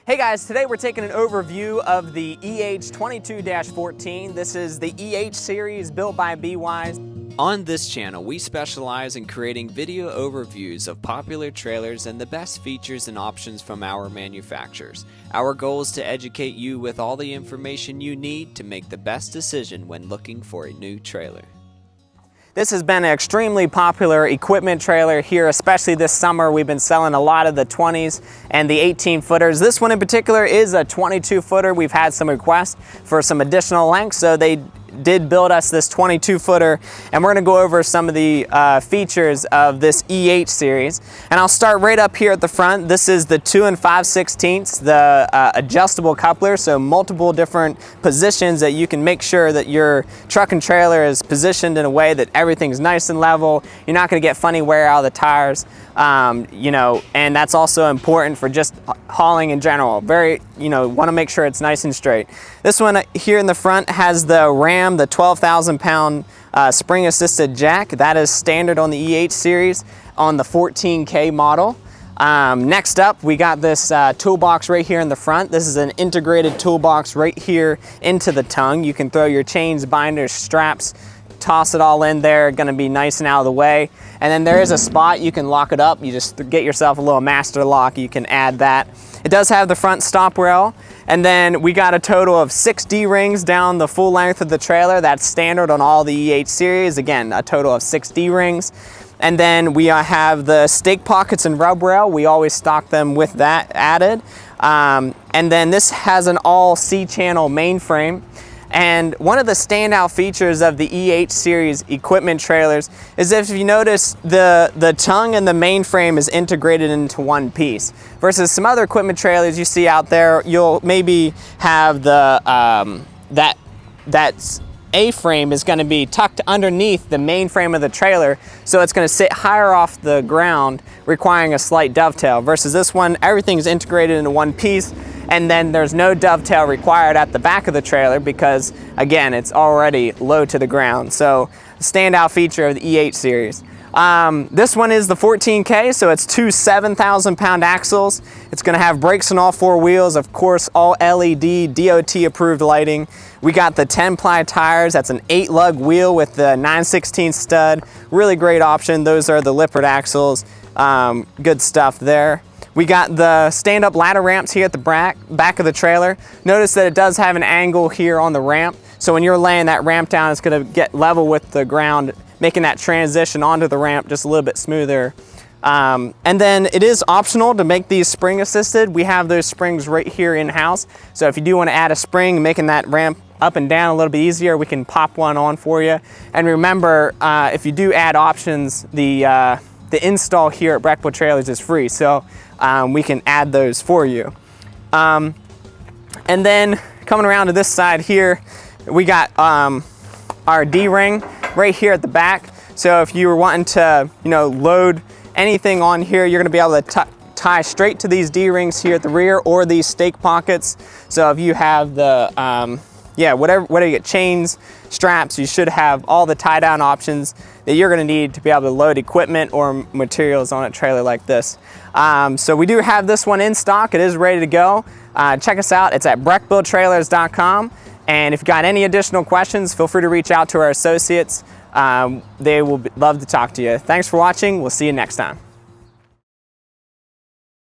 Hey guys, today we're taking an overview of the EH22-14. This is the EH series built by Bwise. On this channel, we specialize in creating video overviews of popular trailers and the best features and options from our manufacturers. Our goal is to educate you with all the information you need to make the best decision when looking for a new trailer. This has been an extremely popular equipment trailer here, especially this summer. We've been selling a lot of the 20s and the 18-footers. This one in particular is a 22-footer. We've had some requests for some additional length, so they did build us this 22-footer, and we're going to go over some of the features of this EH series. And I'll start right up here at the front. This is the 2 5/16, the adjustable coupler, so multiple different positions that you can make sure that your truck and trailer is positioned in a way that everything's nice and level. You're not going to get funny wear out of the tires, and that's also important for just hauling in general. Want to make sure it's nice and straight. This one here in the front has the Ram, the 12,000-pound spring-assisted jack. That is standard on the EH series on the 14K model. Next up, we got this toolbox right here in the front. This is an integrated toolbox right here into the tongue. You can throw your chains, binders, straps, toss it all in there. Gonna be nice and out of the way. And then there is a spot you can lock it up. You just get yourself a little master lock. You can add that. It does have the front stop rail. And then we got a total of 6 D-rings down the full length of the trailer. That's standard on all the EH series. Again, a total of 6 D-rings. And then we have the stake pockets and rub rail. We always stock them with that added. And then this has an all C-channel mainframe. And one of the standout features of the EH series equipment trailers is if you notice the tongue and the mainframe is integrated into one piece. Versus some other equipment trailers you see out there, you'll maybe have the that A-frame is going to be tucked underneath the mainframe of the trailer, so it's going to sit higher off the ground, requiring a slight dovetail. Versus this one, everything's integrated into one piece. And then there's no dovetail required at the back of the trailer because, again, it's already low to the ground. So, standout feature of the EH series. This one is the 14K, so it's 2 7,000-pound axles. It's going to have brakes on all 4 wheels, of course, all LED, DOT-approved lighting. We got the 10-ply tires. That's an 8-lug wheel with the 9/16 stud. Really great option. Those are the Lippert axles. Good stuff there. We got the stand-up ladder ramps here at the back of the trailer. Notice that it does have an angle here on the ramp. So when you're laying that ramp down, it's gonna get level with the ground, making that transition onto the ramp just a little bit smoother. And then it is optional to make these spring assisted. We have those springs right here in-house. So if you do wanna add a spring, making that ramp up and down a little bit easier, we can pop one on for you. And remember, if you do add options, the install here at Brechbill Trailers is free. So we can add those for you. And then coming around to this side here, we got our D-ring right here at the back. So if you were wanting to, load anything on here, you're gonna be able to tie straight to these D-rings here at the rear or these stake pockets. So if you have the, whatever you get, chains, straps, you should have all the tie-down options that you're going to need to be able to load equipment or materials on a trailer like this. So we do have this one in stock. It is ready to go. Check us out. It's at brechbilltrailers.com. And if you've got any additional questions, feel free to reach out to our associates. They will love to talk to you. Thanks for watching. We'll see you next time.